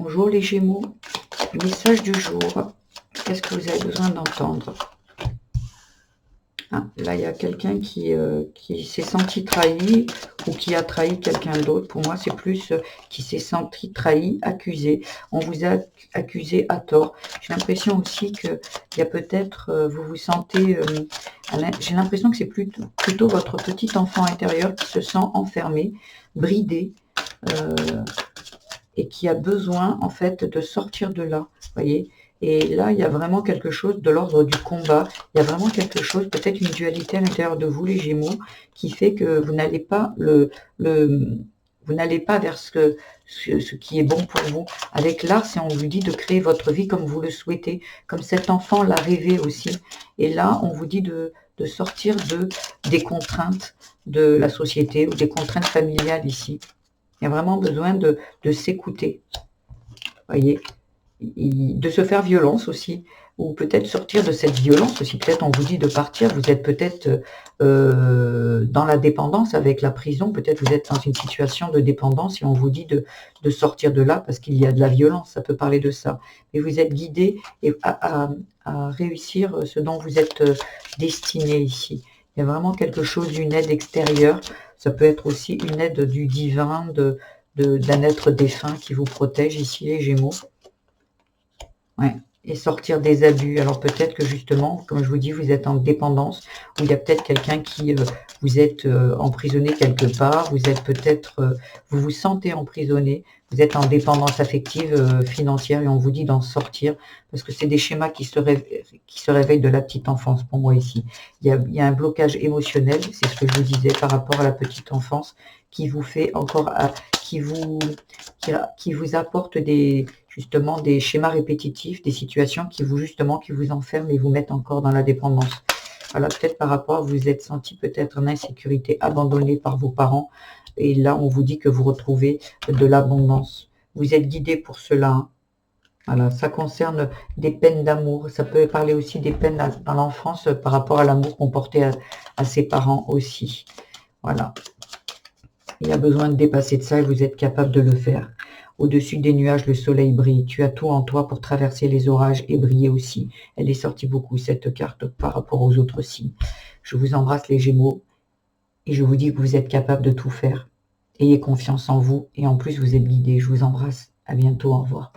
Bonjour les Gémeaux, message du jour. Qu'est-ce que vous avez besoin d'entendre? Ah, là, il y a quelqu'un qui s'est senti trahi ou qui a trahi quelqu'un d'autre. Pour moi, c'est plus qui s'est senti trahi, accusé. On vous a accusé à tort. J'ai l'impression aussi qu'il y a peut-être, vous vous sentez, j'ai l'impression que c'est plutôt votre petit enfant intérieur qui se sent enfermé, bridé, euh, et qui a besoin en fait de sortir de là, voyez. Et là, il y a vraiment quelque chose de l'ordre du combat. Il y a vraiment quelque chose, peut-être une dualité à l'intérieur de vous, les Gémeaux, qui fait que vous n'allez pas vous n'allez pas vers ce qui est bon pour vous. Avec l'art, c'est on vous dit de créer votre vie comme vous le souhaitez, comme cet enfant l'a rêvé aussi. Et là, on vous dit de sortir des contraintes de la société ou des contraintes familiales ici. Il y a vraiment besoin de s'écouter, voyez, de se faire violence aussi, ou peut-être sortir de cette violence aussi. Peut-être on vous dit de partir, vous êtes peut-être dans la dépendance avec la prison, peut-être vous êtes dans une situation de dépendance et on vous dit de sortir de là parce qu'il y a de la violence, ça peut parler de ça. Mais vous êtes guidé à réussir ce dont vous êtes destiné ici. Il y a vraiment quelque chose d'une aide extérieure. Ça peut être aussi une aide du divin, d'un être défunt qui vous protège ici, les Gémeaux. Ouais. Et sortir des abus. Alors peut-être que justement, comme je vous dis, vous êtes en dépendance, ou il y a peut-être quelqu'un qui vous êtes emprisonné quelque part, vous êtes peut-être, vous vous sentez emprisonné, vous êtes en dépendance affective, financière, et on vous dit d'en sortir, parce que c'est des schémas qui se réveillent de la petite enfance pour moi ici. Il y a un blocage émotionnel, c'est ce que je vous disais par rapport à la petite enfance, qui vous fait encore, qui vous apporte justement des schémas répétitifs, des situations qui vous enferment et vous mettent encore dans la dépendance. Voilà, peut-être par rapport à vous vous êtes senti peut-être en insécurité, abandonné par vos parents, et là on vous dit que vous retrouvez de l'abondance. Vous êtes guidé pour cela, hein. Voilà, ça concerne des peines d'amour. Ça peut parler aussi des peines dans l'enfance par rapport à l'amour qu'on portait à ses parents aussi. Voilà. Il y a besoin de dépasser de ça et vous êtes capable de le faire. Au-dessus des nuages, le soleil brille. Tu as tout en toi pour traverser les orages et briller aussi. Elle est sortie beaucoup, cette carte, par rapport aux autres signes. Je vous embrasse, les Gémeaux, et je vous dis que vous êtes capable de tout faire. Ayez confiance en vous, et en plus, vous êtes guidés. Je vous embrasse. À bientôt, au revoir.